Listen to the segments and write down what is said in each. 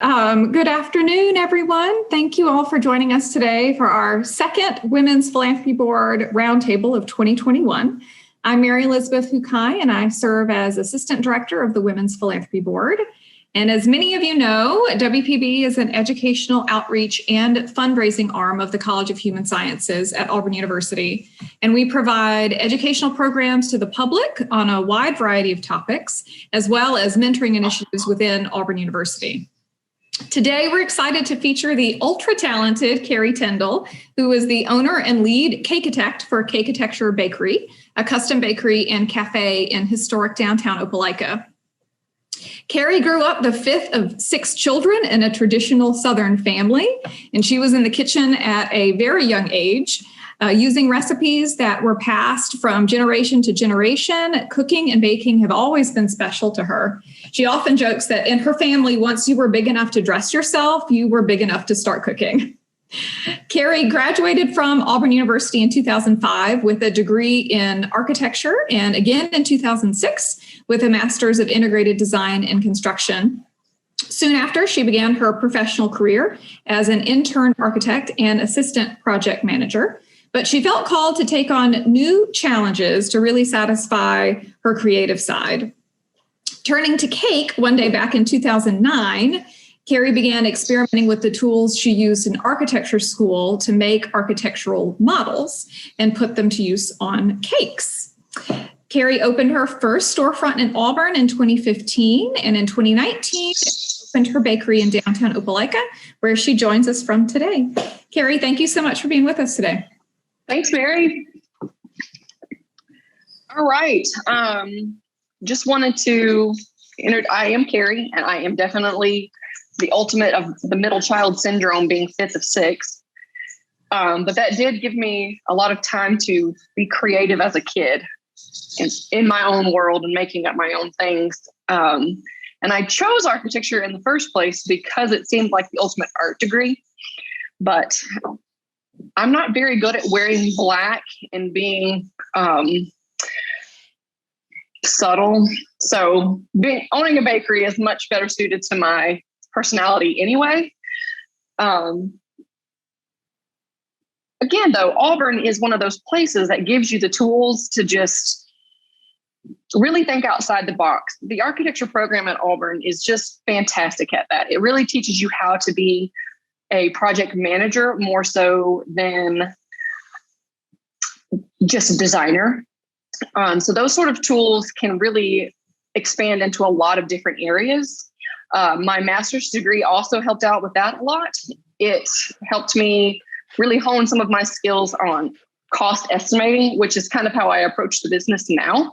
Good afternoon, everyone. Thank you all for joining us today for our second Women's Philanthropy Board Roundtable of 2021. I'm Mary Elizabeth Hukai, and I serve as Assistant Director of the Women's Philanthropy Board. And as many of you know, WPB is an educational outreach and fundraising arm of the College of Human Sciences at Auburn University. And we provide educational programs to the public on a wide variety of topics, as well as mentoring initiatives within Auburn University. Today, we're excited to feature the ultra-talented Carie Tyndall, who is the owner and lead Cakeitect for Cakeitecture Bakery, a custom bakery and cafe in historic downtown Opelika. Carie grew up the fifth of six children in a traditional Southern family, and she was in the kitchen at a very young age, using recipes that were passed from generation to generation. Cooking and baking have always been special to her. She often jokes that in her family, once you were big enough to dress yourself, you were big enough to start cooking. Carie graduated from Auburn University in 2005 with a degree in architecture, and again in 2006 with a master's of integrated design and construction. Soon after, she began her professional career as an intern architect and assistant project manager. But she felt called to take on new challenges to really satisfy her creative side. Turning to cake one day back in 2009, Carie began experimenting with the tools she used in architecture school to make architectural models and put them to use on cakes. Carie opened her first storefront in Auburn in 2015, and in 2019, opened her bakery in downtown Opelika, where she joins us from today. Carie, thank you so much for being with us today. Thanks, Mary. All right. Just wanted to I am Carie, and I am definitely the ultimate of the middle child syndrome, being fifth of six. But that did give me a lot of time to be creative as a kid in my own world and making up my own things. And I chose architecture in the first place because it seemed like the ultimate art degree. But I'm not very good at wearing black and being subtle. So owning a bakery is much better suited to my personality anyway. Again, though, Auburn is one of those places that gives you the tools to just really think outside the box. The architecture program at Auburn is just fantastic at that. It really teaches you how to be a project manager more so than just a designer. So those sort of tools can really expand into a lot of different areas. My master's degree also helped out with that a lot. It helped me really hone some of my skills on cost estimating, which is kind of how I approach the business now.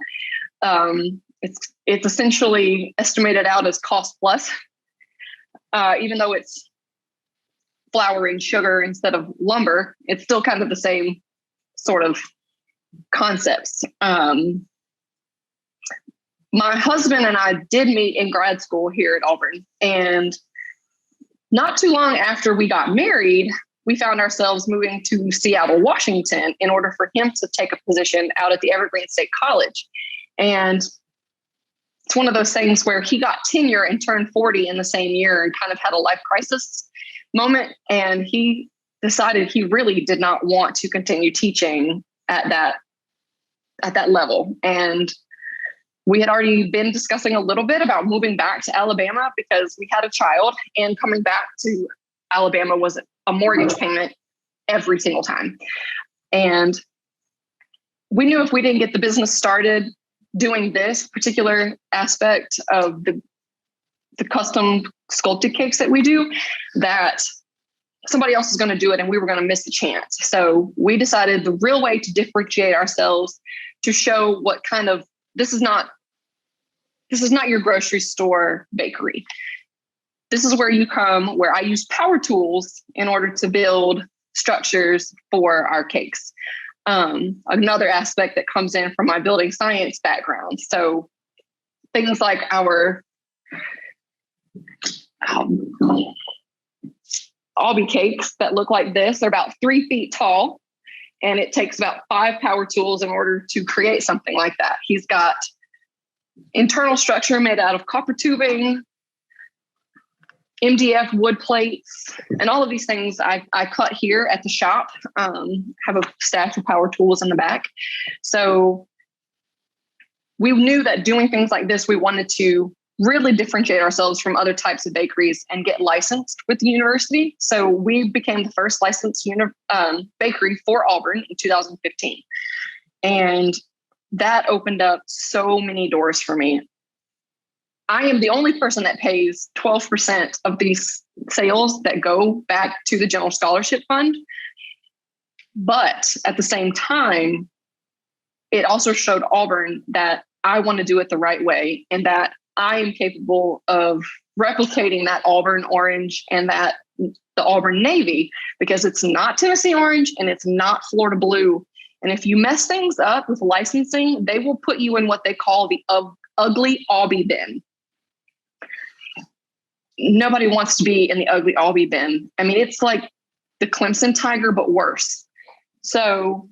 It's essentially estimated out as cost plus, even though it's flour and sugar instead of lumber. It's still kind of the same sort of concepts. My husband and I did meet in grad school here at Auburn, and not too long after we got married, we found ourselves moving to Seattle, Washington, in order for him to take a position out at the Evergreen State College. And it's one of those things where he got tenure and turned 40 in the same year and kind of had a life crisis moment. And he decided he really did not want to continue teaching at that level. And we had already been discussing a little bit about moving back to Alabama because we had a child, and coming back to Alabama was a mortgage payment every single time. And we knew if we didn't get the business started doing this particular aspect of the custom sculpted cakes that we do, that somebody else is going to do it and we were going to miss the chance. So we decided the real way to differentiate ourselves, to show what kind of, this is not your grocery store bakery. This is where you come, where I use power tools in order to build structures for our cakes. Another aspect that comes in from my building science background. So things like our Albi cakes that look like this are about 3 feet tall, and it takes about 5 power tools in order to create something like that. He's got internal structure made out of copper tubing, MDF wood plates, and all of these things I cut here at the shop. Have a stash of power tools in the back. So we knew that doing things like this, we wanted to really differentiate ourselves from other types of bakeries and get licensed with the university. So we became the first licensed bakery for Auburn in 2015. And that opened up so many doors for me. I am the only person that pays 12% of these sales that go back to the General Scholarship Fund. But at the same time, it also showed Auburn that I want to do it the right way and that I am capable of replicating that Auburn orange and that the Auburn navy, because it's not Tennessee orange and it's not Florida blue. And if you mess things up with licensing, they will put you in what they call the ugly Aubie bin. Nobody wants to be in the ugly Aubie bin. I mean, it's like the Clemson Tiger, but worse. So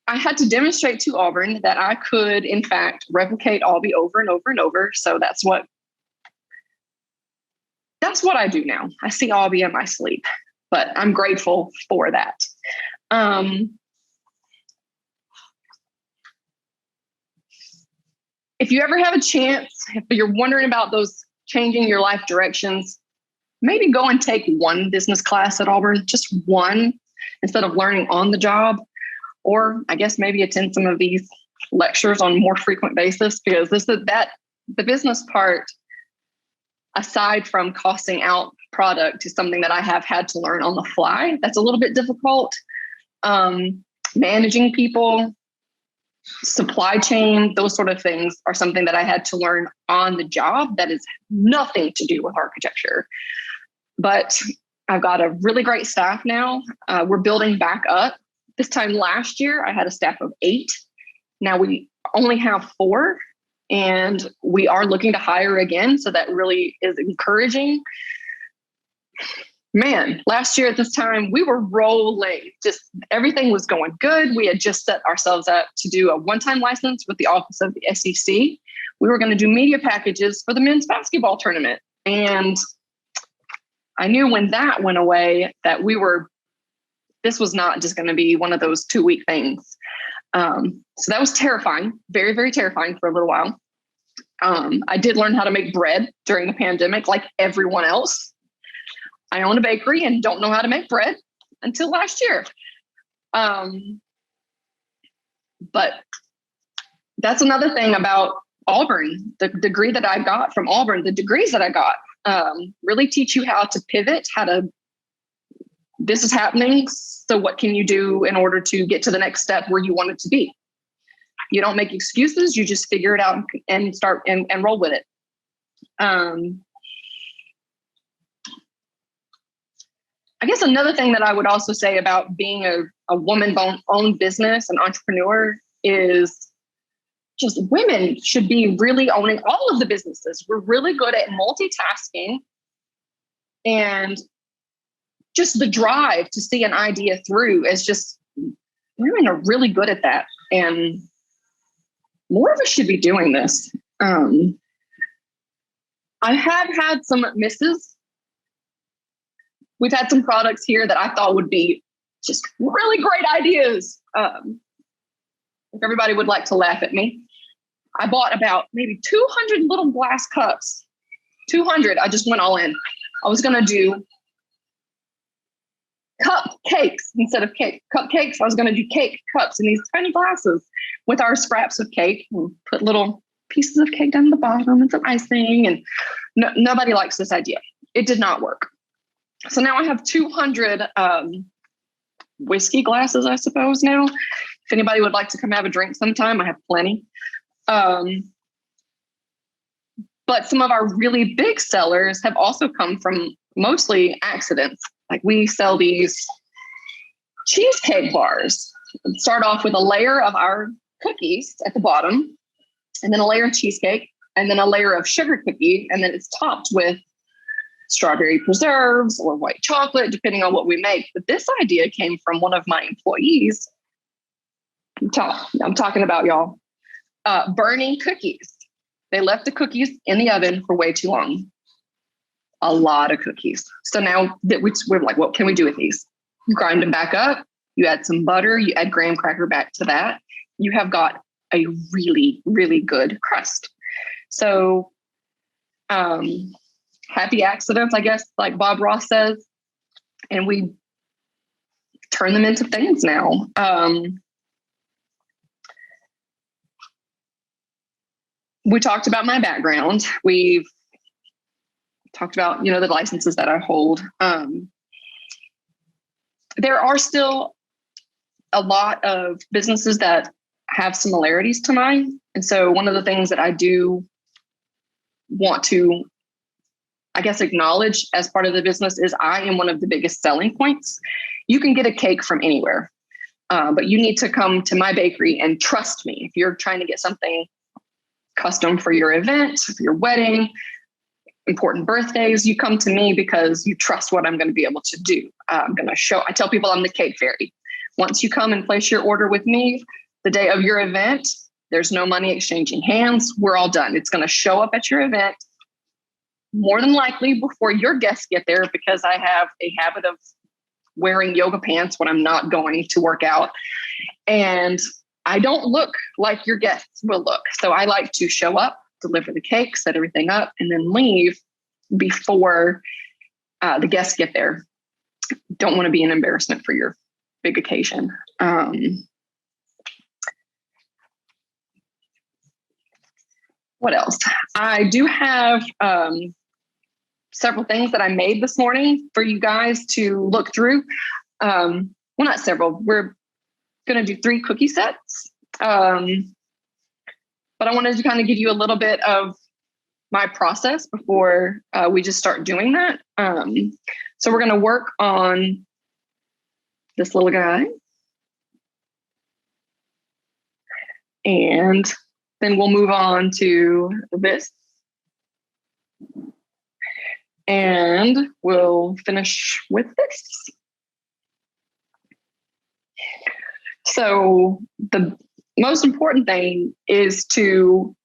I had to demonstrate to Auburn that I could, in fact, replicate Aubie over and over and over. So that's what I do now. I see Aubie in my sleep, but I'm grateful for that. If you ever have a chance, if you're wondering about those changing your life directions, maybe go and take one business class at Auburn, just one, instead of learning on the job. Or I guess maybe attend some of these lectures on a more frequent basis, because the business part, aside from costing out product, is something that I have had to learn on the fly. That's a little bit difficult. Managing people, supply chain, those sort of things are something that I had to learn on the job that is nothing to do with architecture. But I've got a really great staff now. We're building back up. This time last year, I had a staff of 8. Now we only have 4, and we are looking to hire again. So that really is encouraging. Man, last year at this time, we were rolling. Just everything was going good. We had just set ourselves up to do a one-time license with the Office of the SEC. We were going to do media packages for the men's basketball tournament. And I knew when that went away that this was not just going to be one of those 2-week things. So that was terrifying, very, very terrifying for a little while. I did learn how to make bread during the pandemic, like everyone else. I own a bakery and don't know how to make bread until last year. But that's another thing about Auburn. The degree that I got from Auburn, the degrees that I got, really teach you how to pivot, this is happening. So what can you do in order to get to the next step where you want it to be? You don't make excuses. You just figure it out and start and roll with it. I guess another thing that I would also say about being a woman-owned business, an entrepreneur, is just women should be really owning all of the businesses. We're really good at multitasking, and just the drive to see an idea through is just, women are really good at that. And more of us should be doing this. I have had some misses. We've had some products here that I thought would be just really great ideas. If everybody would like to laugh at me, I bought about maybe 200 little glass cups. 200. I just went all in. I was going to do cupcakes instead of cupcakes. I was going to do cake cups in these tiny glasses with our scraps of cake, and put little pieces of cake down the bottom and some icing. And nobody likes this idea. It did not work. So now I have 200 whiskey glasses, I suppose, now. If anybody would like to come have a drink sometime, I have plenty. But some of our really big sellers have also come from mostly accidents. Like, we sell these cheesecake bars. Start off with a layer of our cookies at the bottom, and then a layer of cheesecake, and then a layer of sugar cookie, and then it's topped with strawberry preserves or white chocolate, depending on what we make. But this idea came from one of my employees. I'm talking about, y'all, burning cookies. They left the cookies in the oven for way too long. a lot of cookies. So now that we're like, what can we do with these? You grind them back up. You add some butter. You add graham cracker back to that. You have got a really, really good crust. So happy accidents, I guess, like Bob Ross says. And we turn them into things now. We talked about my background. We've talked about, the licenses that I hold. There are still a lot of businesses that have similarities to mine. And so one of the things that I do want to, I guess, acknowledge as part of the business is I am one of the biggest selling points. You can get a cake from anywhere, but you need to come to my bakery and trust me. If you're trying to get something custom for your event, for your wedding, important birthdays, you come to me because you trust what I'm going to be able to do. I tell people I'm the cake fairy. Once you come and place your order with me, the day of your event, there's no money exchanging hands. We're all done. It's going to show up at your event more than likely before your guests get there, because I have a habit of wearing yoga pants when I'm not going to work out. And I don't look like your guests will look. So I like to show up, deliver the cake, set everything up, and then leave before the guests get there. Don't want to be an embarrassment for your big occasion. What else? I do have several things that I made this morning for you guys to look through. Well, not several. We're going to do 3 cookie sets. But I wanted to kind of give you a little bit of my process before we just start doing that. So we're going to work on this little guy. And then we'll move on to this. And we'll finish with this. So the most important thing is to,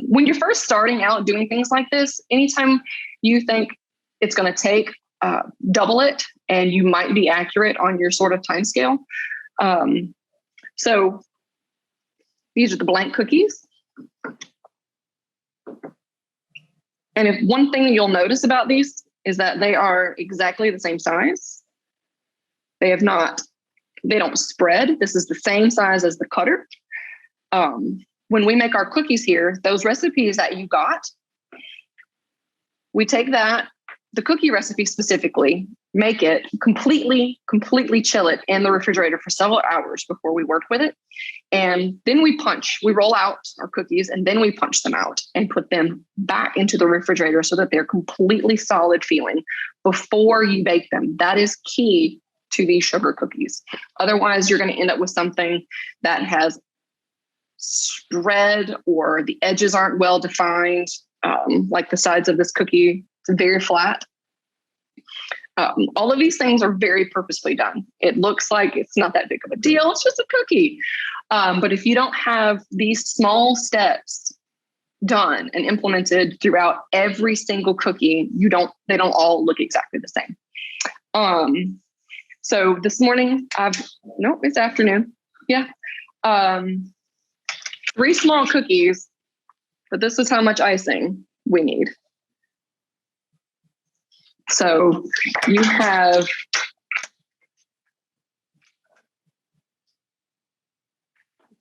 when you're first starting out doing things like this, anytime you think it's going to take, double it, and you might be accurate on your sort of time scale. So these are the blank cookies. And if one thing you'll notice about these is that they are exactly the same size. They don't spread. This is the same size as the cutter. When we make our cookies here, those recipes that you got, we take that, the cookie recipe specifically, make it completely chill it in the refrigerator for several hours before we work with it. And then we roll out our cookies, and then we punch them out and put them back into the refrigerator so that they're completely solid feeling before you bake them. That is key to these sugar cookies. Otherwise, you're going to end up with something that has spread, or the edges aren't well defined, like the sides of this cookie. It's very flat. All of these things are very purposefully done. It looks like it's not that big of a deal. It's just a cookie. But if you don't have these small steps done and implemented throughout every single cookie, they don't all look exactly the same. So this morning, it's afternoon. Yeah. 3 small cookies, but this is how much icing we need. So you have,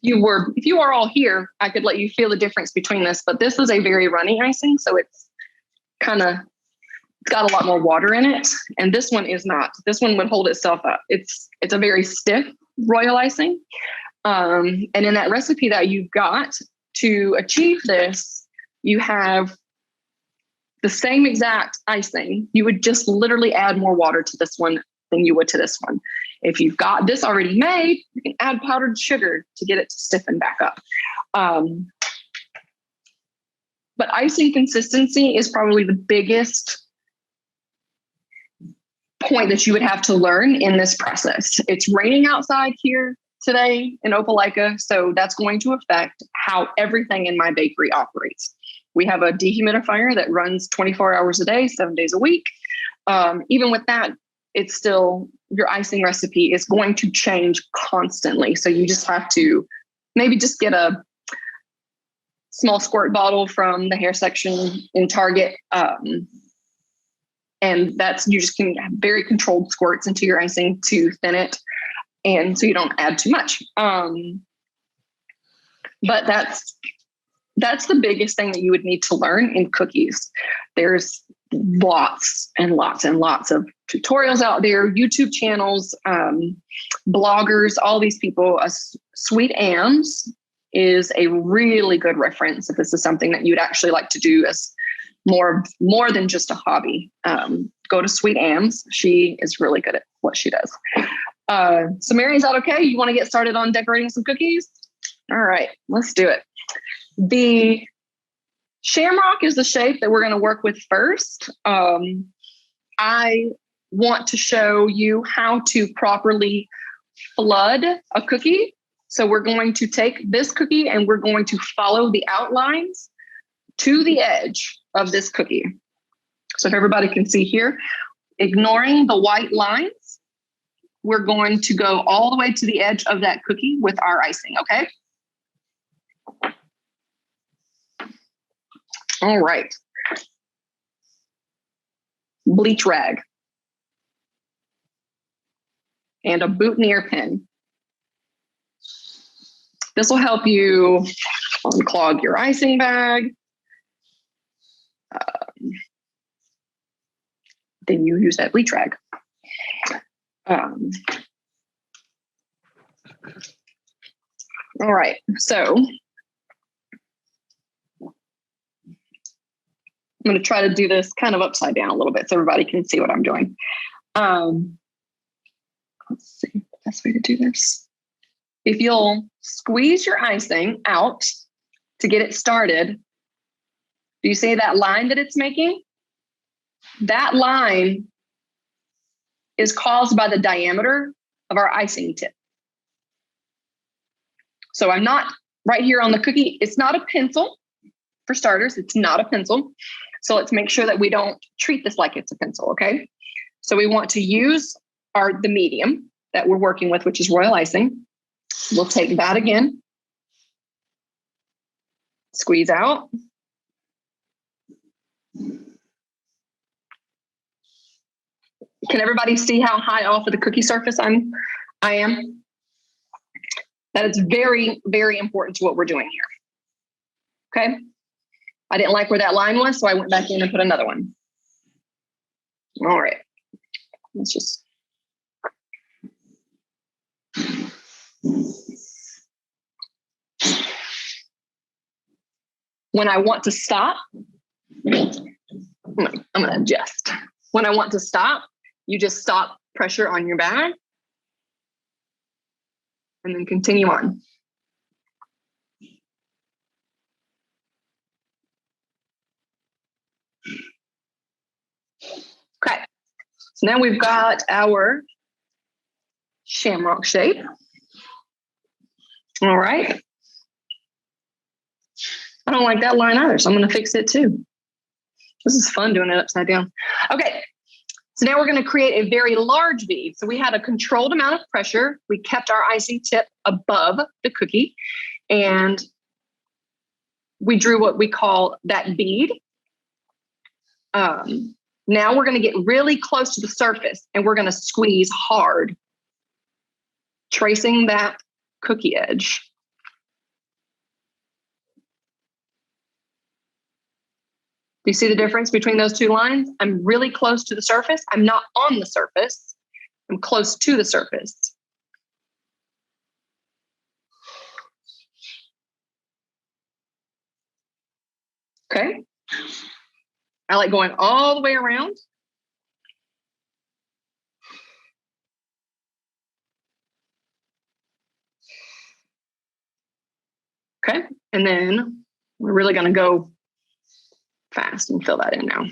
if you are all here, I could let you feel the difference between this, but this is a very runny icing. So it's got a lot more water in it. And this one is not. This one would hold itself up. It's a very stiff royal icing. And in that recipe that you've got to achieve this, you have the same exact icing. You would just literally add more water to this one than you would to this one. If you've got this already made, you can add powdered sugar to get it to stiffen back up. But icing consistency is probably the biggest point that you would have to learn in this process. It's raining outside here today in Opelika, so that's going to affect how everything in my bakery operates. We have a dehumidifier that runs 24 hours a day, 7 days a week. Even with that, it's still, your icing recipe is going to change constantly. So you just have to maybe just get a small squirt bottle from the hair section in Target. And you just can have very controlled squirts into your icing to thin it. And so you don't add too much. But that's the biggest thing that you would need to learn in cookies. There's lots and lots and lots of tutorials out there, YouTube channels, bloggers, all these people. Sweet Ams is a really good reference if this is something that you'd actually like to do as more than just a hobby. Go to Sweet Ams. She is really good at what she does. So Mary, is that okay? You want to get started on decorating some cookies? All right, let's do it. The shamrock is the shape that we're going to work with first. I want to show you how to properly flood a cookie. So we're going to take this cookie and we're going to follow the outlines to the edge of this cookie. So if everybody can see here, ignoring the white lines, we're going to go all the way to the edge of that cookie with our icing, okay? All right. Bleach rag. And a boutonniere pen. This will help you unclog your icing bag. Then you use that bleach rag. All right, so I'm going to try to do this kind of upside down a little bit so everybody can see what I'm doing. Let's see the best way to do this. If you'll squeeze your icing out to get it started, do you see that line that it's making? That line is caused by the diameter of our icing tip. So I'm not right here on the cookie. It's not a pencil, for starters. It's not a pencil. So let's make sure that we don't treat this like it's a pencil, okay? So we want to use the medium that we're working with, which is royal icing. We'll take that again. Squeeze out. Can everybody see how high off of the cookie surface I am? That is very, very important to what we're doing here. Okay. I didn't like where that line was, so I went back in and put another one. All right. Let's just. When I want to stop, I'm going to adjust. When I want to stop, you just stop pressure on your bag and then continue on. Okay, so now we've got our shamrock shape. All right. I don't like that line either, so I'm going to fix it too. This is fun doing it upside down. Okay, so now we're going to create a very large bead. So we had a controlled amount of pressure. We kept our icing tip above the cookie, and we drew what we call that bead. Now we're going to get really close to the surface, and we're going to squeeze hard, tracing that cookie edge. Do you see the difference between those two lines? I'm really close to the surface. I'm not on the surface. I'm close to the surface. Okay. I like going all the way around. Okay. And then we're really going to go fast and fill that in now.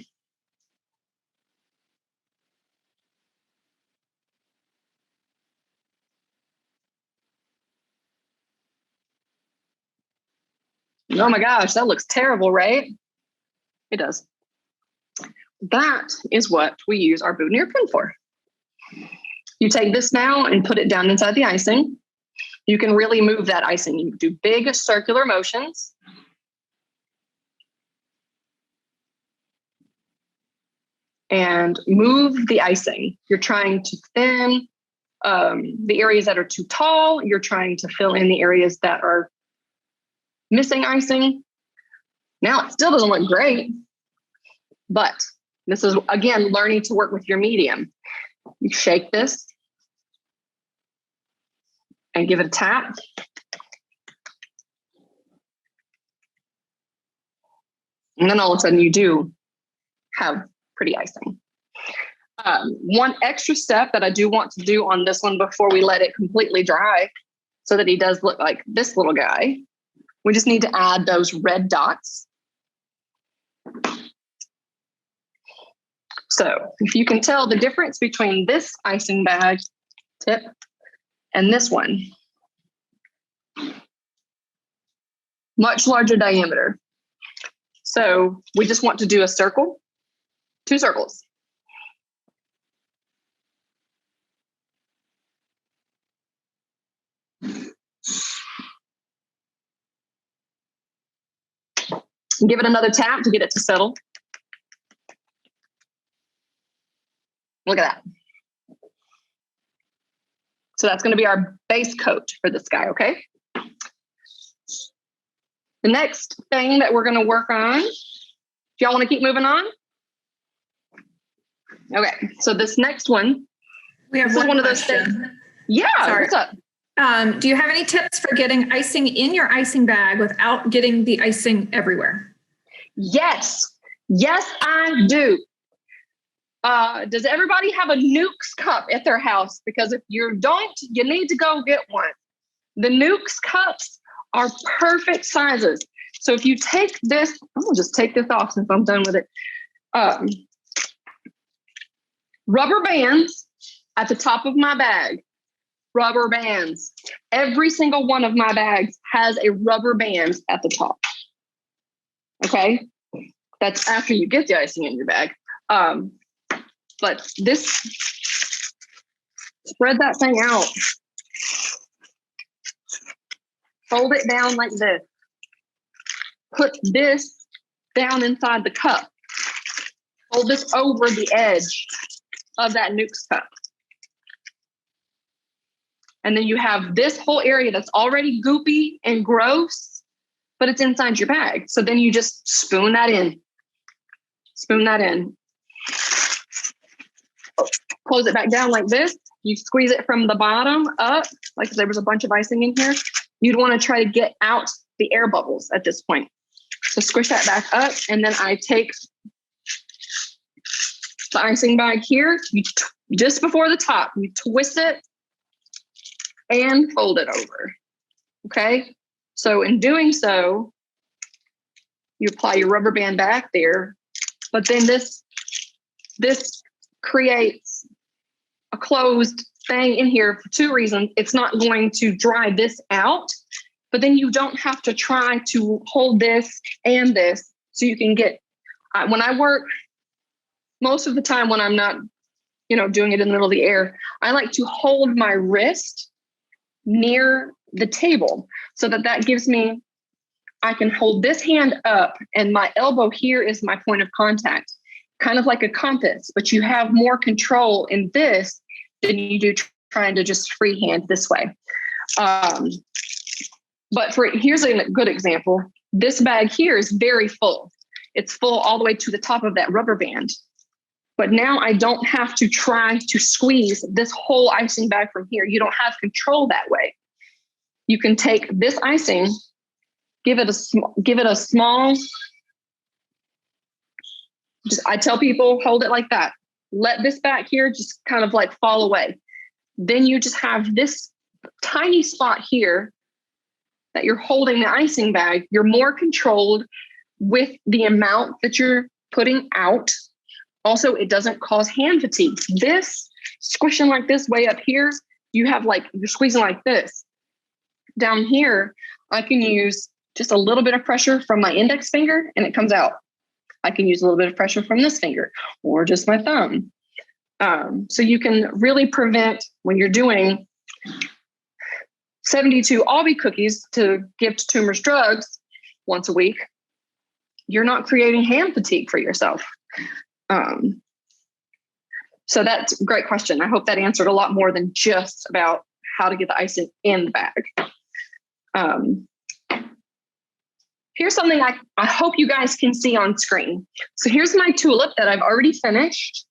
Oh my gosh, that looks terrible, right? It does. That is what we use our boutonniere pin for. You take this now and put it down inside the icing. You can really move that icing. You do big circular motions. And move the icing. You're trying to thin the areas that are too tall. You're trying to fill in the areas that are missing icing. Now it still doesn't look great, but this is, again, learning to work with your medium. You shake this and give it a tap. And then all of a sudden you do have pretty icing. One extra step that I do want to do on this one before we let it completely dry so that he does look like this little guy, we just need to add those red dots. So if you can tell the difference between this icing bag tip and this one, much larger diameter. So we just want to do a circle, 2 circles. Give it another tap to get it to settle. Look at that. So that's going to be our base coat for this guy, okay? The next thing that we're going to work on, do y'all want to keep moving on? Okay, so this next one, We have one of those things. Yeah, sorry. What's up? Do you have any tips for getting icing in your icing bag without getting the icing everywhere? Yes, I do. Does everybody have a Nukes cup at their house? Because if you don't, you need to go get one. The Nukes cups are perfect sizes. So if you take this, I'm gonna just take this off since I'm done with it. Rubber bands at the top of my bag. Rubber bands. Every single one of my bags has a rubber band at the top. Okay, that's after you get the icing in your bag. But this, spread that thing out. Fold it down like this. Put this down inside the cup. Hold this over the edge of that Nukes cup. And then you have this whole area that's already goopy and gross, but it's inside your bag. So then you just spoon that in. Spoon that in. Close it back down like this. You squeeze it from the bottom up, like if there was a bunch of icing in here. You'd want to try to get out the air bubbles at this point. So squish that back up, and then I take the icing bag here, just before the top, you twist it and fold it over. Okay? So in doing so, you apply your rubber band back there, but then this creates a closed thing in here for 2 reasons. It's not going to dry this out, but then you don't have to try to hold this and this, so you can get, when I work, most of the time when I'm not, doing it in the middle of the air, I like to hold my wrist near the table so that gives me, I can hold this hand up and my elbow here is my point of contact, kind of like a compass, but you have more control in this than you do trying to just freehand this way. But here's a good example. This bag here is very full. It's full all the way to the top of that rubber band. But now I don't have to try to squeeze this whole icing bag from here. You don't have control that way. You can take this icing, give it a small, I tell people, hold it like that. Let this back here just kind of like fall away. Then you just have this tiny spot here that you're holding the icing bag. You're more controlled with the amount that you're putting out. Also, it doesn't cause hand fatigue. This squishing like this way up here, you're squeezing like this. Down here, I can use just a little bit of pressure from my index finger and it comes out. I can use a little bit of pressure from this finger or just my thumb. So you can really prevent, when you're doing 72 Albi cookies to give to tumors drugs once a week, you're not creating hand fatigue for yourself. So that's a great question. I hope that answered a lot more than just about how to get the icing in the bag. Here's something I hope you guys can see on screen. So here's my tulip that I've already finished.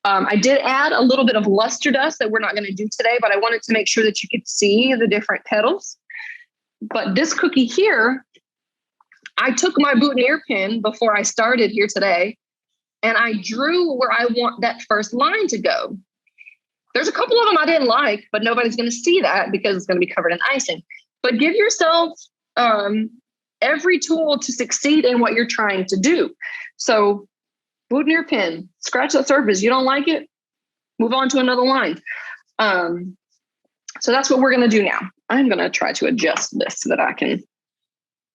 I did add a little bit of luster dust that we're not going to do today, but I wanted to make sure that you could see the different petals. But this cookie here, I took my boutonniere pen before I started here today, and I drew where I want that first line to go. There's a couple of them I didn't like, but nobody's going to see that because it's going to be covered in icing. But give yourself every tool to succeed in what you're trying to do. So boutonniere pen, scratch that surface. You don't like it, move on to another line. So that's what we're going to do now. I'm going to try to adjust this so that I can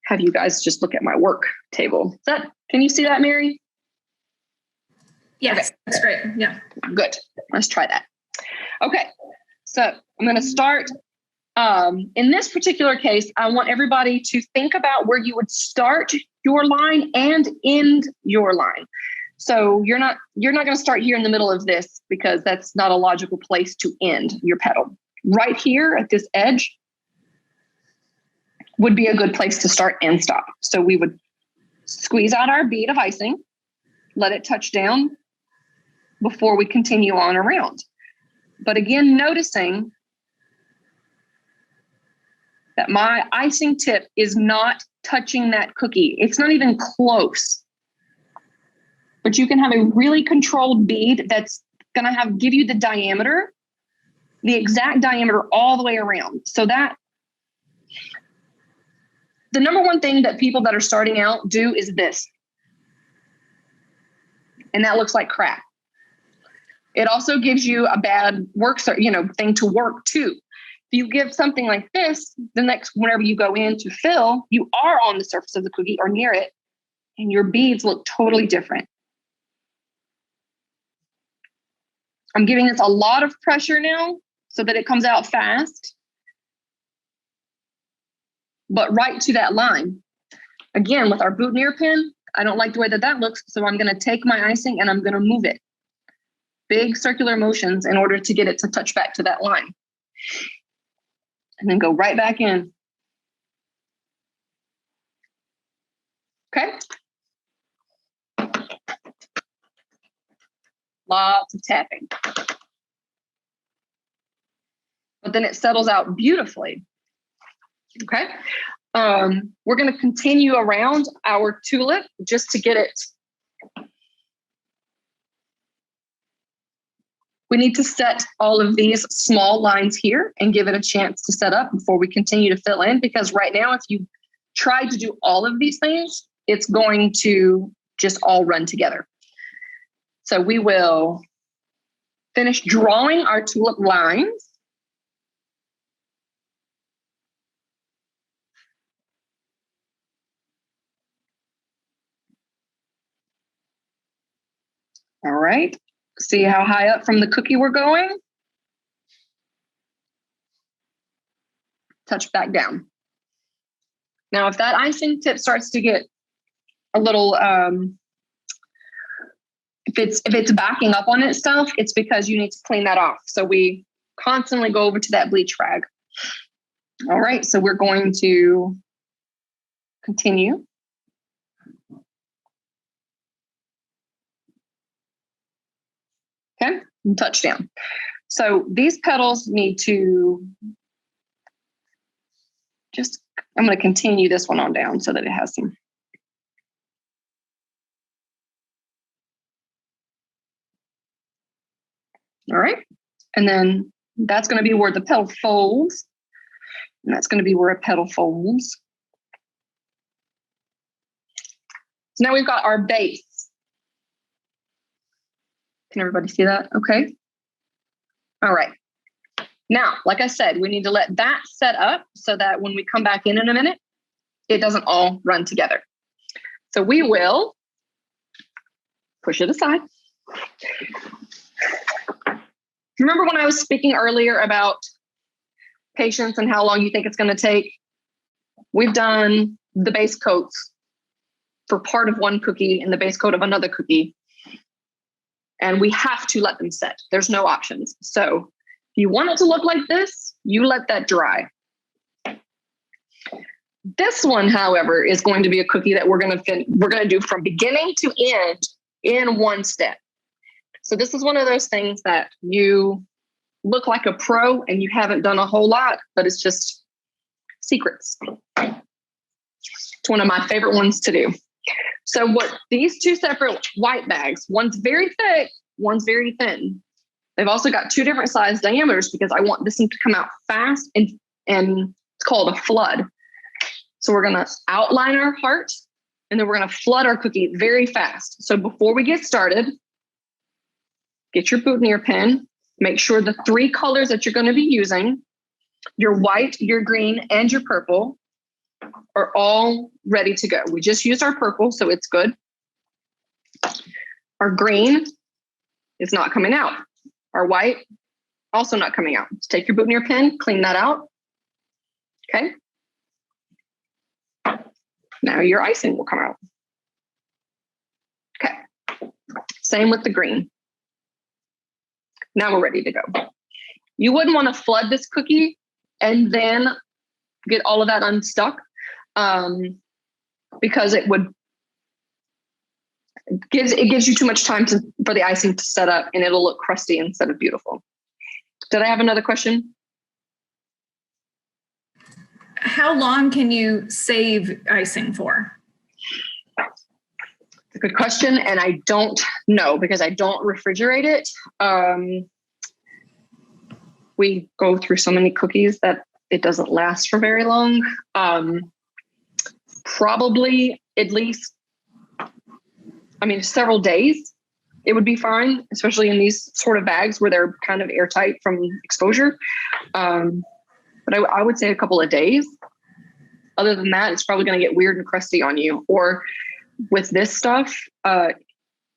have you guys just look at my work table. Can you see that, Mary? Yes, okay. That's great. Yeah. Good. Let's try that. Okay. So I'm going to start. In this particular case, I want everybody to think about where you would start your line and end your line. So you're not going to start here in the middle of this because that's not a logical place to end your petal. Right here at this edge would be a good place to start and stop. So we would squeeze out our bead of icing, let it touch down before we continue on around. But again, noticing that my icing tip is not touching that cookie. It's not even close. But you can have a really controlled bead that's going to give you the diameter, the exact diameter all the way around. So that the number one thing that people that are starting out do is this. And that looks like crap. It also gives you a bad thing to work too. If you give something like this, whenever you go in to fill, you are on the surface of the cookie or near it, and your beads look totally different. I'm giving this a lot of pressure now so that it comes out fast, but right to that line. Again, with our boutonniere pen, I don't like the way that looks, so I'm going to take my icing and I'm going to move it. Big circular motions in order to get it to touch back to that line. And then go right back in. Okay. Lots of tapping. But then it settles out beautifully. Okay. We're going to continue around our tulip just to get it. We need to set all of these small lines here and give it a chance to set up before we continue to fill in, because right now, if you try to do all of these things, it's going to just all run together. So we will finish drawing our tulip lines. All right. See how high up from the cookie we're going? Touch back down. Now, if that icing tip starts to get a little, if it's backing up on itself, it's because you need to clean that off. So we constantly go over to that bleach rag. All right, so we're going to continue. Okay, and touch down. So these petals need to I'm going to continue this one on down so that it has some. All right. And then that's going to be where the petal folds. And that's going to be where a petal folds. So now we've got our base. Can everybody see that? Okay. All right. Now, like I said, we need to let that set up so that when we come back in a minute, it doesn't all run together. So we will push it aside. Remember when I was speaking earlier about patience and how long you think it's going to take? We've done the base coats for part of one cookie and the base coat of another cookie. And we have to let them set. There's no options. So if you want it to look like this, you let that dry. This one, however, is going to be a cookie that we're going to do from beginning to end in one step. So this is one of those things that you look like a pro and you haven't done a whole lot, but it's just secrets. It's one of my favorite ones to do. So what these two separate white bags, one's very thick, one's very thin. They've also got two different size diameters because I want this one to come out fast and it's called a flood. So we're going to outline our heart and then we're going to flood our cookie very fast. So before we get started, get your boutonniere pen, make sure the three colors that you're going to be using, your white, your green, and your purple, are all ready to go. We just used our purple, so it's good. Our green is not coming out. Our white, also not coming out. So take your boutonniere pen, clean that out. Okay. Now your icing will come out. Okay. Same with the green. Now we're ready to go. You wouldn't want to flood this cookie and then get all of that unstuck because it gives you too much time for the icing to set up and it'll look crusty instead of beautiful. Did I have another question? How long can you save icing for? It's a good question, and I don't know because I don't refrigerate it. We go through so many cookies that it doesn't last for very long. Probably at least, several days. It would be fine, especially in these sort of bags where they're kind of airtight from exposure. But I would say a couple of days. Other than that, it's probably going to get weird and crusty on you. Or with this stuff,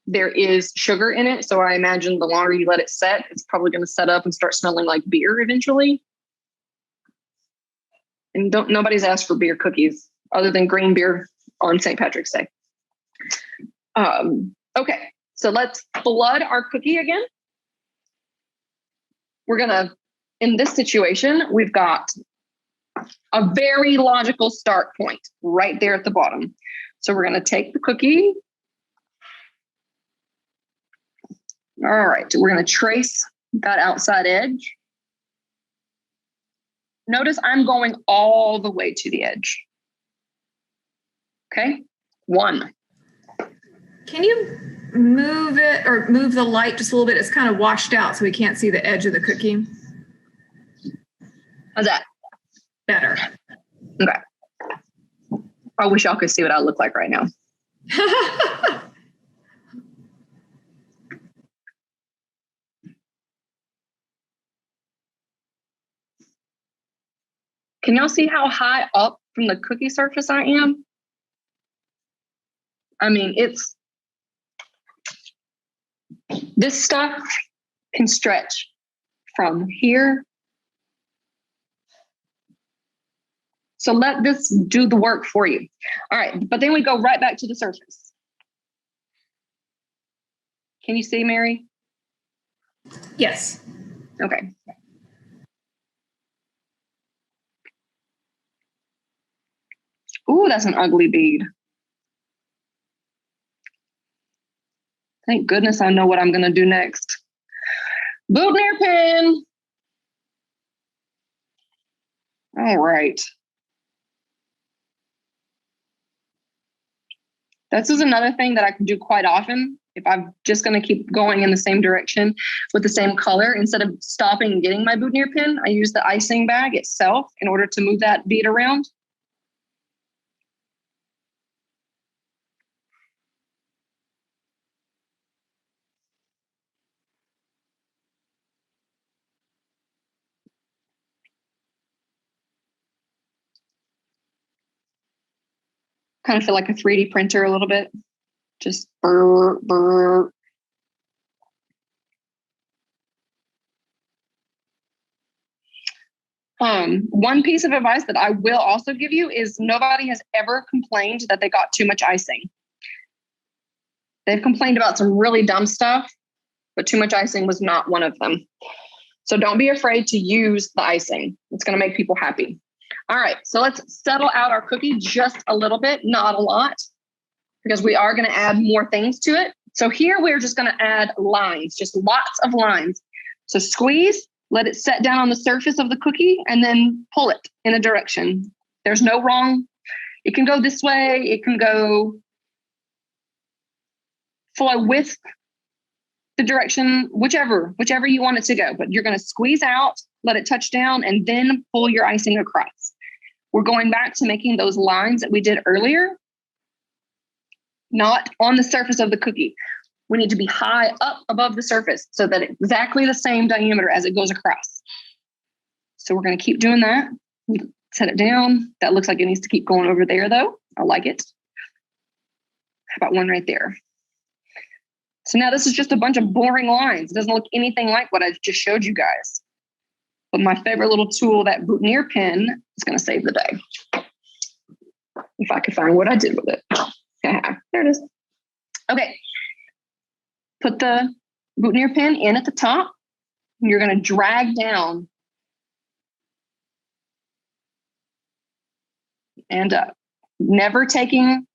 there is sugar in it. So I imagine the longer you let it set, it's probably going to set up and start smelling like beer eventually. And nobody's asked for beer cookies other than green beer on St. Patrick's Day. Okay, so let's flood our cookie again. We're going to, in this situation, we've got a very logical start point right there at the bottom. So we're going to take the cookie. All right, we're going to trace that outside edge. Notice I'm going all the way to the edge. Okay, 1. Can you move it or move the light just a little bit? It's kind of washed out so we can't see the edge of the cookie. How's that? Better. Okay. I wish y'all could see what I look like right now. Can y'all see how high up from the cookie surface I am? This stuff can stretch from here. So let this do the work for you. All right, but then we go right back to the surface. Can you see, Mary? Yes. Okay. Ooh, that's an ugly bead. Thank goodness I know what I'm going to do next. Boutonniere pen. All right. This is another thing that I can do quite often. If I'm just going to keep going in the same direction with the same color, instead of stopping and getting my boutonniere pin, I use the icing bag itself in order to move that bead around. Kind of feel like a 3D printer a little bit, Just burr, burr. One piece of advice that I will also give you is nobody has ever complained that they got too much icing. They've complained about some really dumb stuff, but too much icing was not one of them. So don't be afraid to use the icing. It's going to make people happy. All right, so let's settle out our cookie just a little bit, not a lot, because we are going to add more things to it. So here we're just going to add lines, just lots of lines. So squeeze, let it set down on the surface of the cookie, and then pull it in a direction. There's no wrong. It can go this way. It can go flow with the direction, whichever you want it to go. But you're going to squeeze out, let it touch down, and then pull your icing across. We're going back to making those lines that we did earlier, not on the surface of the cookie. We need to be high up above the surface so that it's exactly the same diameter as it goes across. So we're going to keep doing that. Set it down. That looks like it needs to keep going over there, though. I like it. How about one right there? So now this is just a bunch of boring lines. It doesn't look anything like what I just showed you guys. But my favorite little tool, that boutonniere pen, is going to save the day. If I could find what I did with it. Yeah, there it is. Okay. Put the boutonniere pen in at the top. And you're going to drag down and up. Never taking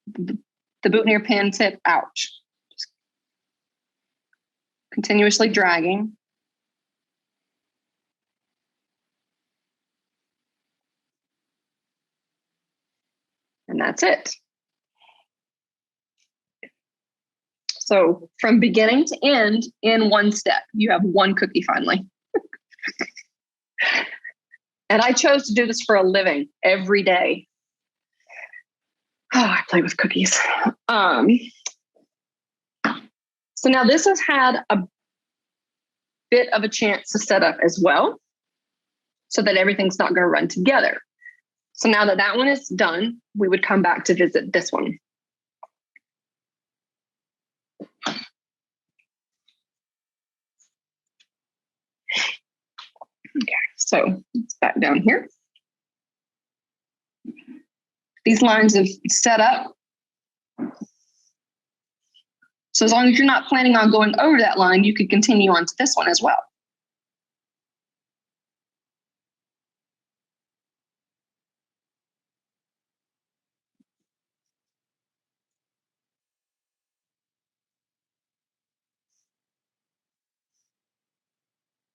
the boutonniere pen tip out. Just continuously dragging. And that's it. So from beginning to end in one step, you have one cookie finally. And I chose to do this for a living every day. Oh, I play with cookies. So now this has had a bit of a chance to set up as well, so that everything's not going to run together. So now that that one is done, we would come back to visit this one. Okay, so it's back down here. These lines have set up. So as long as you're not planning on going over that line, you could continue on to this one as well.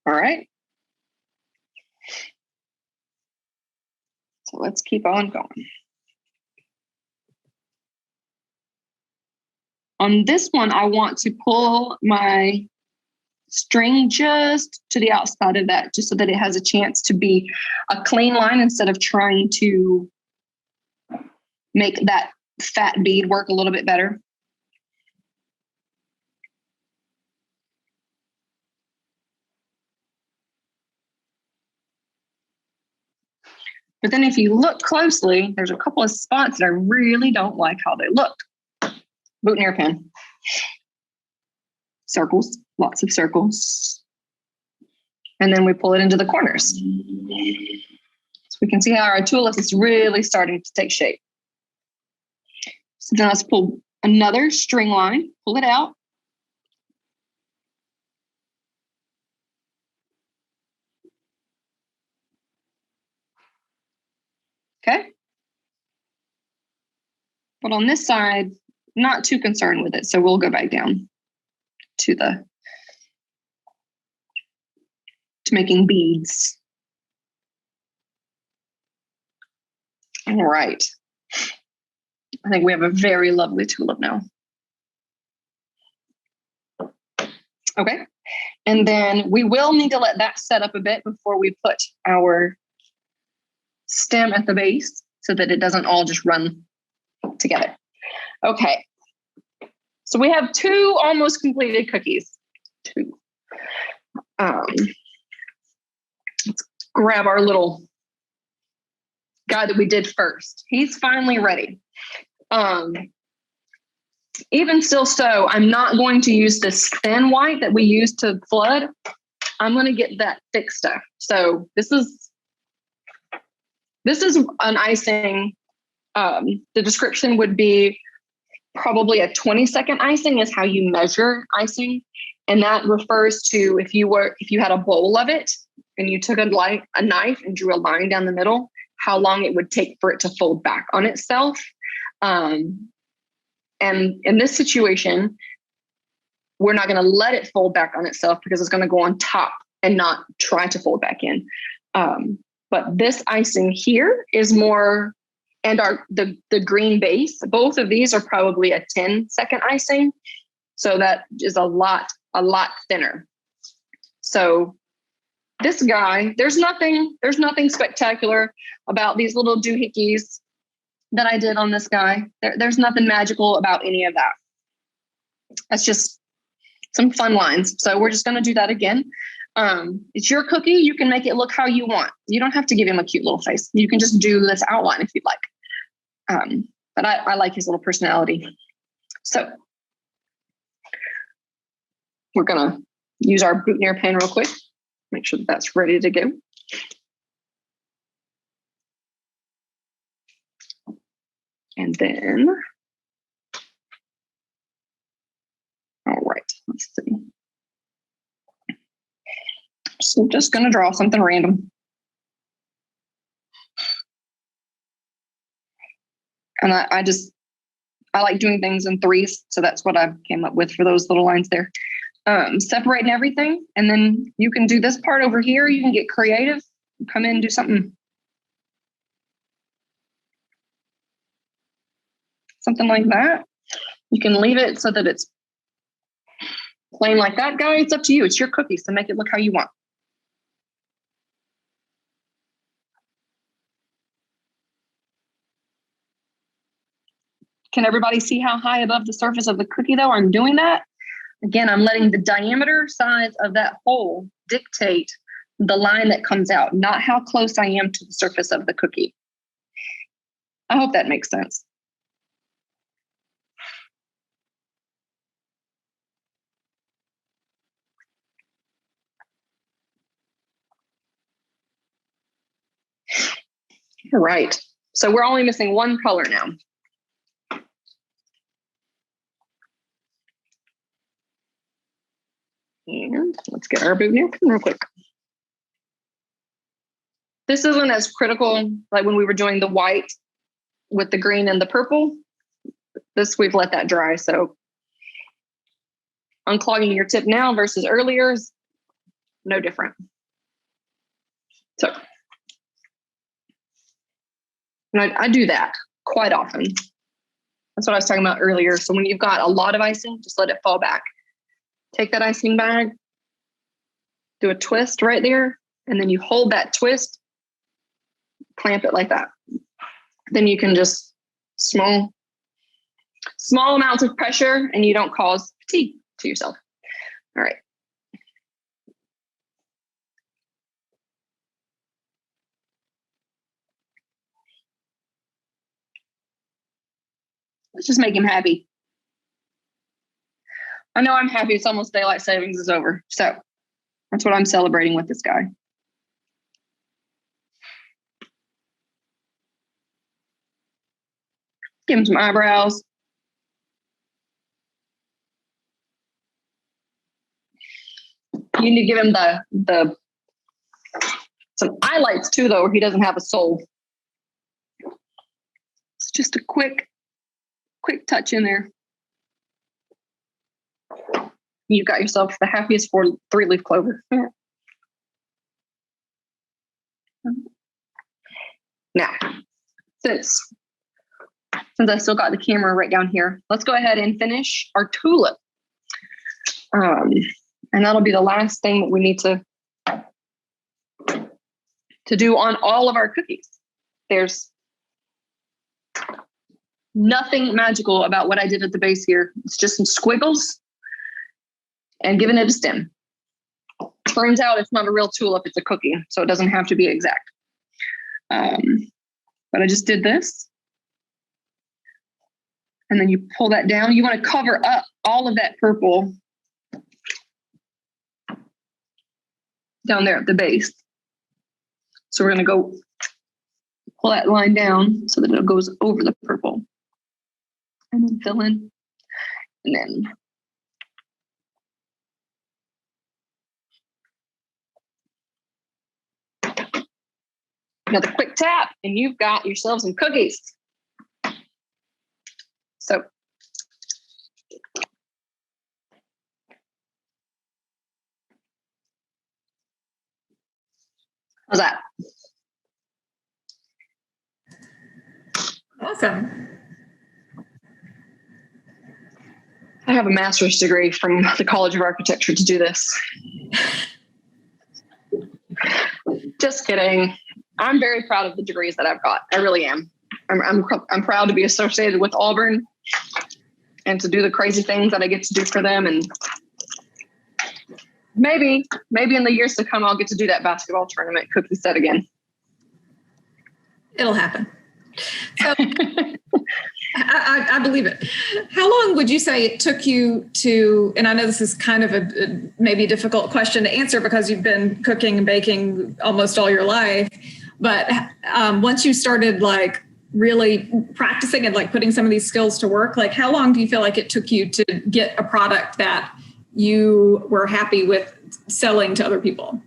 All right. So let's keep on going. On this one, I want to pull my string just to the outside of that, just so that it has a chance to be a clean line instead of trying to make that fat bead work a little bit better. But then if you look closely, there's a couple of spots that I really don't like how they look. Boutonniere pen. Circles, lots of circles. And then we pull it into the corners. So we can see how our tulips is really starting to take shape. So then let's pull another string line, pull it out. Okay. But on this side, not too concerned with it. So we'll go back down to making beads. All right. I think we have a very lovely tulip now. Okay. And then we will need to let that set up a bit before we put our stem at the base so that it doesn't all just run together. Okay. So we have two almost completed cookies. Two. Let's grab our little guy that we did first. He's finally ready. Um, even still so, I'm not going to use this thin white that we use to flood. I'm going to get that thick stuff. So this is an icing. The description would be probably a 20-second icing is how you measure icing. And that refers to if you had a bowl of it and you took a knife and drew a line down the middle, how long it would take for it to fold back on itself. And in this situation, we're not going to let it fold back on itself because it's going to go on top and not try to fold back in. But this icing here is more, and the green base, both of these are probably a 10-second icing. So that is a lot thinner. So this guy, there's nothing spectacular about these little doohickeys that I did on this guy. There's nothing magical about any of that. That's just some fun lines. So we're just going to do that again. It's your cookie. You can make it look how you want. You don't have to give him a cute little face. You can just do this outline if you'd like. But I like his little personality. So we're going to use our boutonniere pen real quick. Make sure that's ready to go. And then, all right, let's see. So I'm just going to draw something random. And I like doing things in threes. So that's what I came up with for those little lines there. Separating everything. And then you can do this part over here. You can get creative, come in and do something like that. You can leave it so that it's plain like that, guy. It's up to you. It's your cookie, so make it look how you want. Can everybody see how high above the surface of the cookie, though, I'm doing that? Again, I'm letting the diameter size of that hole dictate the line that comes out, not how close I am to the surface of the cookie. I hope that makes sense. All right. So we're only missing one color now. And let's get our boutonniere pen real quick. This isn't as critical like when we were doing the white with the green and the purple. This, we've let that dry. So unclogging your tip now versus earlier is no different. So and I do that quite often. That's what I was talking about earlier. So when you've got a lot of icing, just let it fall back. Take that icing bag, do a twist right there, and then you hold that twist, clamp it like that. Then you can just small amounts of pressure and you don't cause fatigue to yourself. All right. Let's just make him happy. I know I'm happy. It's almost daylight savings is over. So that's what I'm celebrating with this guy. Give him some eyebrows. You need to give him some highlights too, though, where he doesn't have a soul. It's just a quick touch in there. You got yourself the happiest 3-leaf clover. Now, since I still got the camera right down here, let's go ahead and finish our tulip. And that'll be the last thing that we need to do on all of our cookies. There's nothing magical about what I did at the base here. It's just some squiggles and giving it a stem. Turns out it's not a real tulip, it's a cookie, so it doesn't have to be exact. But I just did this. And then you pull that down. You want to cover up all of that purple down there at the base. So we're going to go pull that line down so that it goes over the purple. And then fill in. And then another quick tap, and you've got yourself some cookies. So how's that? Awesome. I have a master's degree from the College of Architecture to do this. Just kidding. I'm very proud of the degrees that I've got. I really am. I'm proud to be associated with Auburn and to do the crazy things that I get to do for them. And maybe in the years to come, I'll get to do that basketball tournament cookie set again. It'll happen. So I believe it. How long would you say it took you to, and I know this is kind of a maybe difficult question to answer because you've been cooking and baking almost all your life, but once you started like really practicing and like putting some of these skills to work, like how long do you feel like it took you to get a product that you were happy with selling to other people?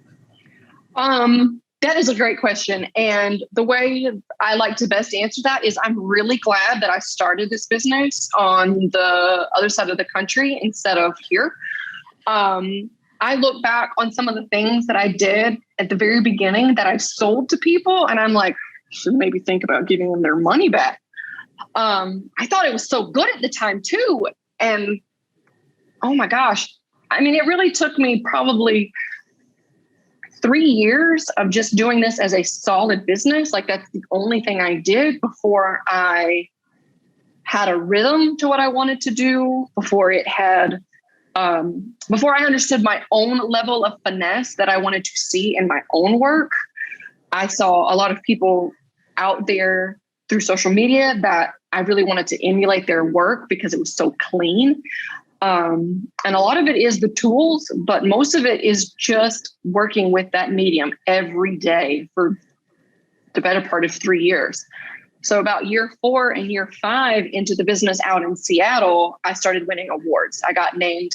That is a great question. And the way I like to best answer that is I'm really glad that I started this business on the other side of the country instead of here. I look back on some of the things that I did at the very beginning that I sold to people, and I'm like, should maybe think about giving them their money back. I thought it was so good at the time too. And oh my gosh, I mean, it really took me probably 3 years of just doing this as a solid business. Like that's the only thing I did before I had a rhythm to what I wanted to do, before I understood my own level of finesse that I wanted to see in my own work. I saw a lot of people out there through social media that I really wanted to emulate their work because it was so clean. And a lot of it is the tools, but most of it is just working with that medium every day for the better part of 3 years. So about year 4 and year 5 into the business out in Seattle, I started winning awards. I got named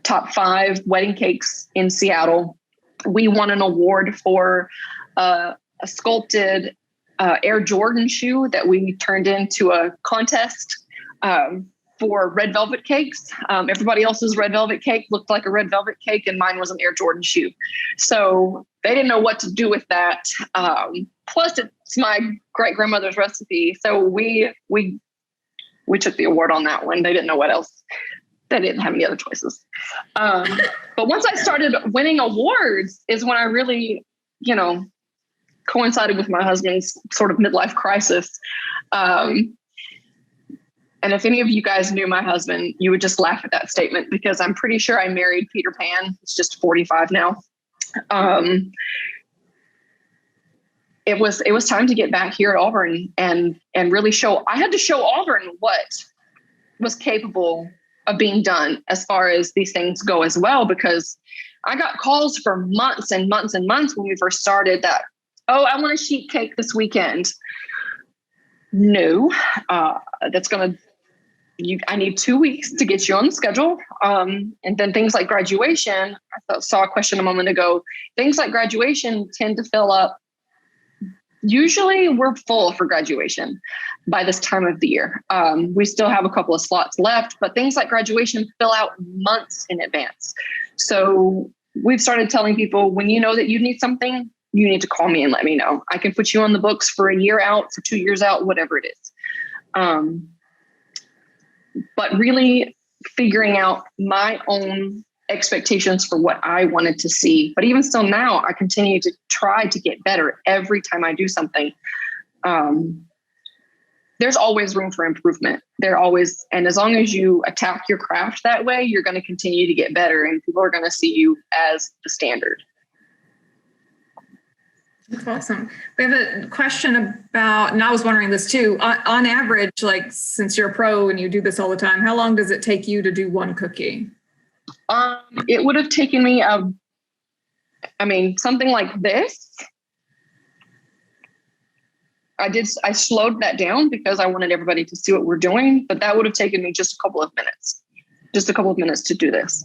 top 5 wedding cakes in Seattle. We won an award for a sculpted Air Jordan shoe that we turned into a contest for red velvet cakes. Everybody else's red velvet cake looked like a red velvet cake, and mine was an Air Jordan shoe. So they didn't know what to do with that. Plus, it's my great grandmother's recipe, so we took the award on that one. They didn't know what else. They didn't have any other choices. But once I started winning awards, is when I really, coincided with my husband's sort of midlife crisis. And if any of you guys knew my husband, you would just laugh at that statement because I'm pretty sure I married Peter Pan. It's just 45 now. It was time to get back here at Auburn and really I had to show Auburn what was capable of being done as far as these things go as well, because I got calls for months and months and months when we first started that, oh, I want a sheet cake this weekend. No, that's going to, I need 2 weeks to get you on the schedule. And then things like graduation, I saw a question a moment ago. Things like graduation tend to fill up. Usually we're full for graduation by this time of the year. We still have a couple of slots left, but things like graduation fill out months in advance. So we've started telling people, when you know that you need something, you need to call me and let me know. I can put you on the books for a year out, for 2 years out, whatever it is. But really figuring out my own expectations for what I wanted to see. But even still now, I continue to try to get better every time I do something. There's always room for improvement. And as long as you attack your craft that way, you're going to continue to get better and people are going to see you as the standard. That's awesome. We have a question about, and I was wondering this too, on average, like since you're a pro and you do this all the time, how long does it take you to do one cookie? It would have taken me, something like this. I slowed that down because I wanted everybody to see what we're doing, but that would have taken me just a couple of minutes to do this.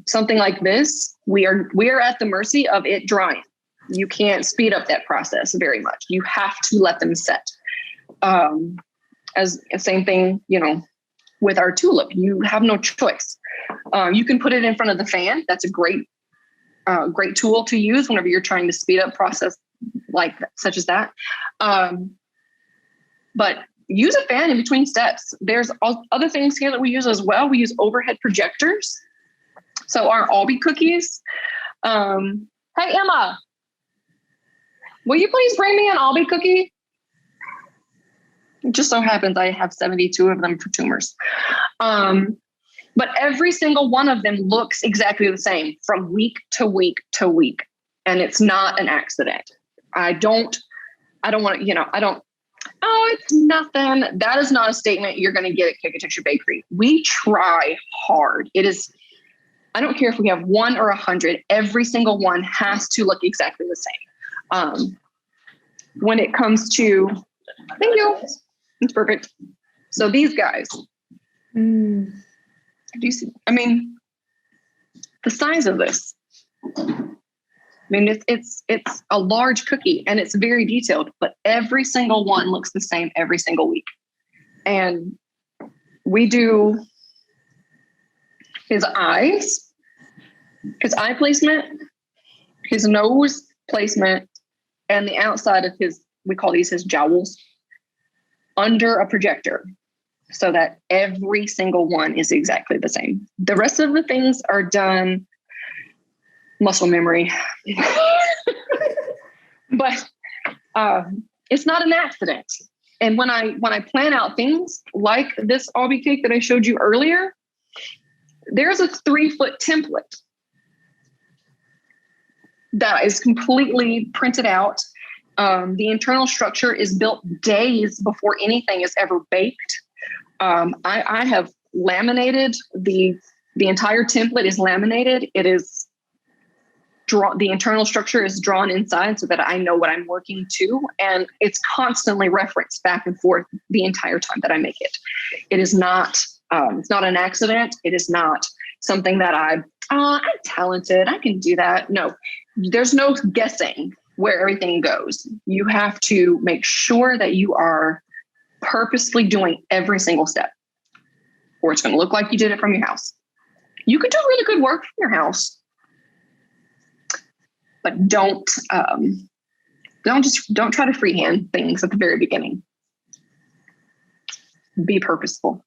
Something like this, we are at the mercy of it drying. You can't speed up that process very much. You have to let them set. As same thing, with our tulip, you have no choice. You can put it in front of the fan. That's a great tool to use whenever you're trying to speed up process such as that. But use a fan in between steps. There's other things here that we use as well. We use overhead projectors. So our Albi cookies. Hey, Emma, will you please bring me an Albi cookie? It just so happens I have 72 of them for tumors. But every single one of them looks exactly the same from week to week to week. And it's not an accident. I don't want to, oh, it's nothing. That is not a statement you're going to get at Cakeitecture Bakery. We try hard. It is, I don't care if we have 1 or 100, every single one has to look exactly the same. When it comes to, thank you. It's perfect. So these guys, do you see, the size of this, it's a large cookie and it's very detailed, but every single one looks the same every single week. And we do his eyes, his eye placement, his nose placement, and the outside of we call these his jowls, under a projector so that every single one is exactly the same. The rest of the things are done muscle memory. But it's not an accident. And when I plan out things like this Albi cake that I showed you earlier, there's a 3-foot template that is completely printed out. The internal structure is built days before anything is ever baked. I have laminated the entire template is laminated. It is the internal structure is drawn inside so that I know what I'm working to, and it's constantly referenced back and forth the entire time that I make it. It is not, it's not an accident. It is not something that I'm talented, I can do that. No, there's no guessing where everything goes. You have to make sure that you are purposely doing every single step, or it's going to look like you did it from your house. You could do really good work from your house, but don't try to freehand things at the very beginning. Be purposeful.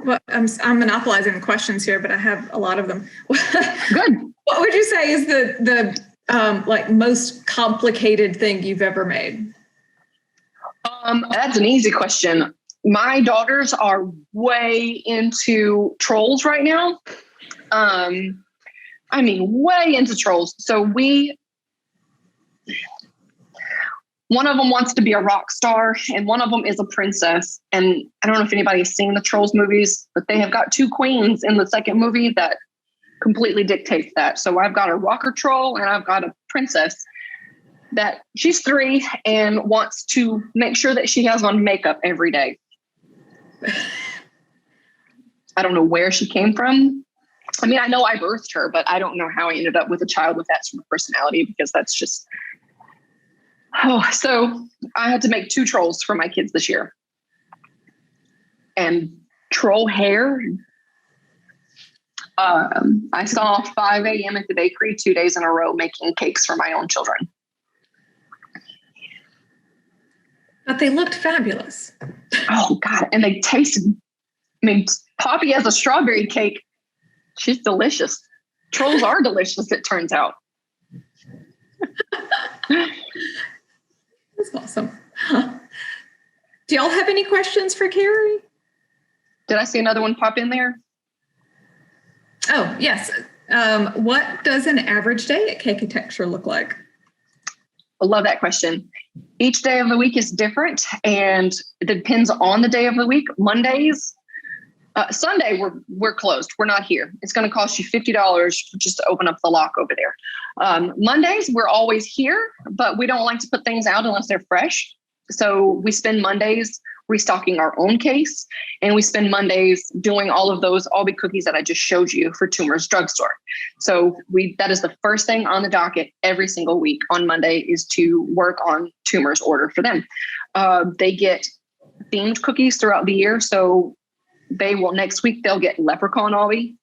Well, I'm monopolizing the questions here, but I have a lot of them. Good. What would you say is the most complicated thing you've ever made? That's an easy question. My daughters are way into trolls right now. Way into trolls. So one of them wants to be a rock star and one of them is a princess. And I don't know if anybody's seen the Trolls movies, but they have got 2 queens in the second movie that completely dictates that. So I've got a rocker troll and I've got a princess that she's 3 and wants to make sure that she has on makeup every day. I don't know where she came from. I know I birthed her, but I don't know how I ended up with a child with that sort of personality, because that's just, so I had to make 2 trolls for my kids this year. And troll hair, I saw 5 a.m. at the bakery 2 days in a row making cakes for my own children. But they looked fabulous. Oh, God. And they tasted, Poppy has a strawberry cake. She's delicious. Trolls are delicious, it turns out. That's awesome. Huh. Do y'all have any questions for Carie? Did I see another one pop in there? Oh, yes. What does an average day at Cakeitecture look like? I love that question. Each day of the week is different, and it depends on the day of the week. Mondays, Sunday, we're closed. We're not here. It's going to cost you $50 just to open up the lock over there. Mondays, we're always here, but we don't like to put things out unless they're fresh. So we spend Mondays restocking our own case, and we spend Mondays doing all of those all-be cookies that I just showed you for Tumor's Drugstore. So that is the first thing on the docket every single week on Monday, is to work on Tumor's order for them. They get themed cookies throughout the year. So next week they'll get Leprechaun All-be.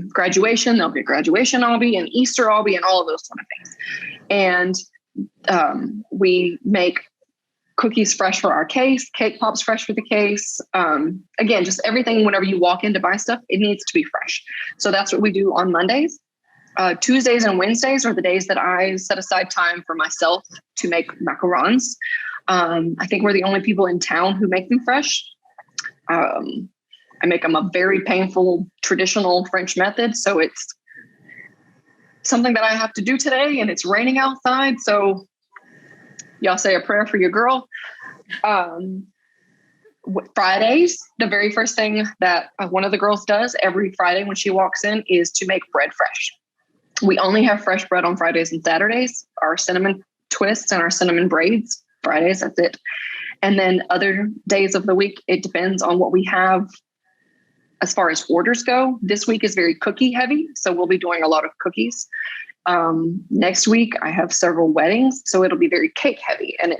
Graduation, they'll get Graduation All-be and Easter All-be and all of those sort of things. And we make cookies fresh for our case, cake pops fresh for the case. Again, just everything, whenever you walk in to buy stuff, it needs to be fresh. So that's what we do on Mondays. Tuesdays and Wednesdays are the days that I set aside time for myself to make macarons. I think we're the only people in town who make them fresh. I make them a very painful, traditional French method. So it's something that I have to do today, and it's raining outside. So y'all say a prayer for your girl. Fridays, the very first thing that one of the girls does every Friday when she walks in is to make bread fresh. We only have fresh bread on Fridays and Saturdays, our cinnamon twists and our cinnamon braids. Fridays, that's it. And then other days of the week, it depends on what we have as far as orders go. This week is very cookie heavy, so we'll be doing a lot of cookies. Next week, I have several weddings, so it'll be very cake heavy, and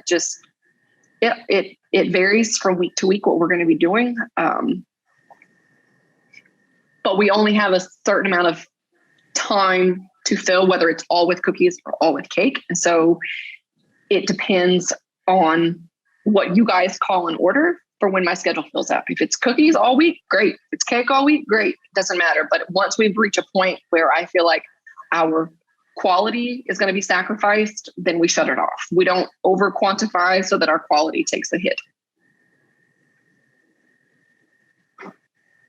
it varies from week to week what we're going to be doing. But we only have a certain amount of time to fill, whether it's all with cookies or all with cake. And so it depends on what you guys call an order for when my schedule fills out. If it's cookies all week, great. If it's cake all week, great. It doesn't matter. But once we've reached a point where I feel like our quality is going to be sacrificed, then we shut it off. We don't over quantify so that our quality takes a hit.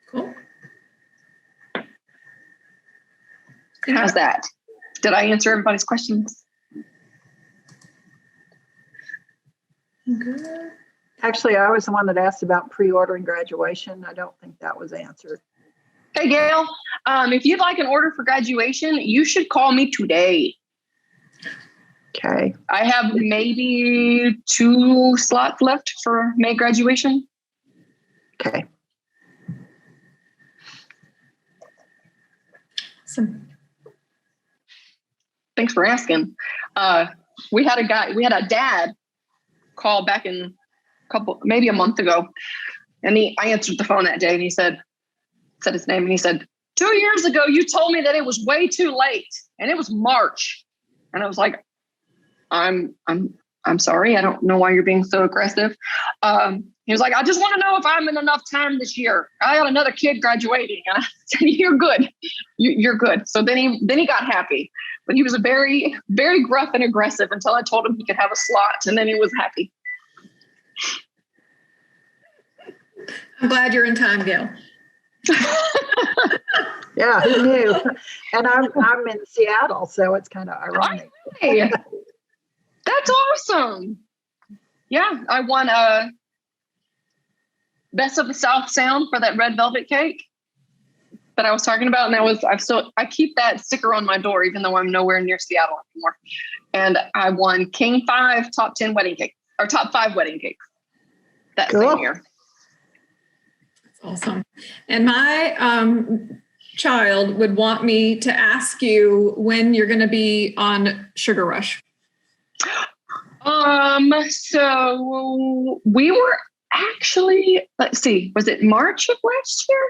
Cool. How's that? Did I answer everybody's questions? Good. Actually, I was the one that asked about pre-ordering graduation. I don't think that was answered. Hey, Gail, if you'd like an order for graduation, you should call me today. Okay. I have maybe 2 slots left for May graduation. Okay. Awesome. Thanks for asking. We had a dad call back in maybe a month ago. And I answered the phone that day, and he said his name, and he said, 2 years ago, you told me that it was way too late, and it was March. And I was like, I'm sorry. I don't know why you're being so aggressive. He was like, I just want to know if I'm in enough time this year. I got another kid graduating. And I said, you're good. You're good. So then he got happy, but he was a very, very gruff and aggressive until I told him he could have a slot. And then he was happy. I'm glad you're in time, Gail. Yeah, who knew? And I'm in Seattle, so it's kind of ironic. Hey, that's awesome. Yeah, I won Best of the South Sound for that red velvet cake that I was talking about, and I keep that sticker on my door, even though I'm nowhere near Seattle anymore. And I won King 5 top 10 wedding cake, or top 5 wedding cakes that same year. Awesome. And my child would want me to ask you when you're going to be on Sugar Rush. So we were actually, let's see, was it March of last year?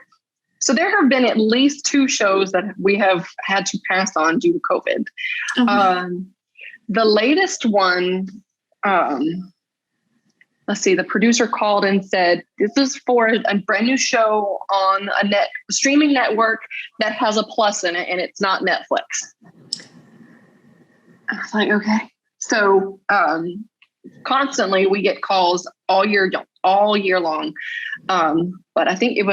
So there have been at least 2 shows that we have had to pass on due to COVID. Okay. The latest one, let's see, the producer called and said, this is for a brand new show on a streaming network that has a plus in it, and it's not Netflix. I was like, okay. So constantly we get calls all year long. But I think it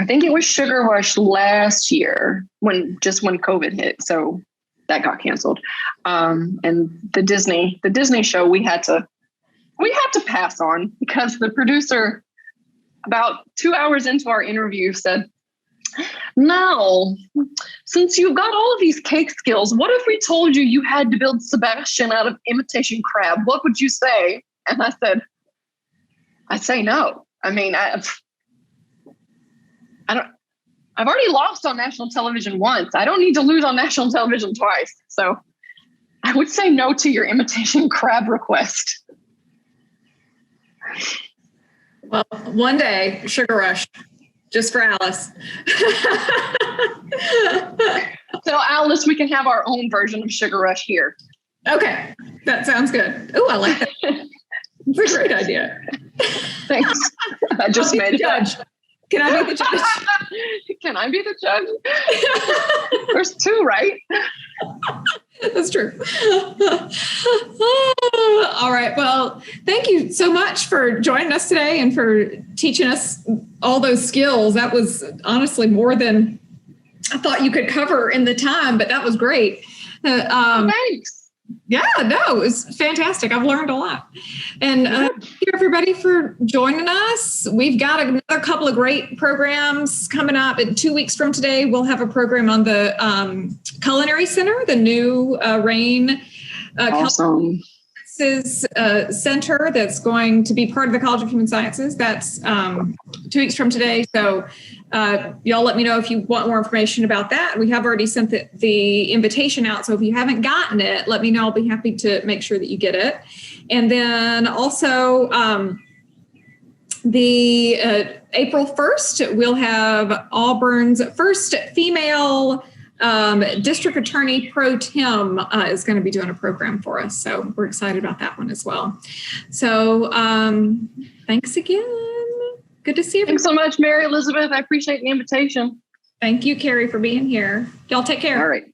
I think it was Sugar Rush last year when COVID hit. So that got canceled. And the Disney show we had to pass on because the producer about 2 hours into our interview said, "Now, since you've got all of these cake skills, what if we told you had to build Sebastian out of imitation crab? What would you say?" And I said, "I'd say no. I mean, I've already lost on national television once. I don't need to lose on national television twice. So I would say no to your imitation crab request." Well, one day, Sugar Rush, just for Alice. So Alice, we can have our own version of Sugar Rush here. Okay, that sounds good. Oh, I like that. It's a great idea. Thanks. I just made it. Judge. Can I be the judge? Can I be the judge? There's two, right? That's true. All right. Well, thank you so much for joining us today and for teaching us all those skills. That was honestly more than I thought you could cover in the time, but that was great. Thanks. Yeah, no, it was fantastic. I've learned a lot. And thank you, everybody, for joining us. We've got another couple of great programs coming up. In 2 weeks from today, we'll have a program on the Culinary Center, the new RAIN awesome. Center that's going to be part of the College of Human Sciences. That's 2 weeks from today. So y'all let me know if you want more information about that. We have already sent the invitation out. So if you haven't gotten it, let me know. I'll be happy to make sure that you get it. And then also the April 1st, we'll have Auburn's first female district attorney pro tem is going to be doing a program for us. So we're excited about that one as well. So thanks again. Good to see you. Thanks so much, Mary Elizabeth. I appreciate the invitation. Thank you, Carie, for being here. Y'all take care. All right.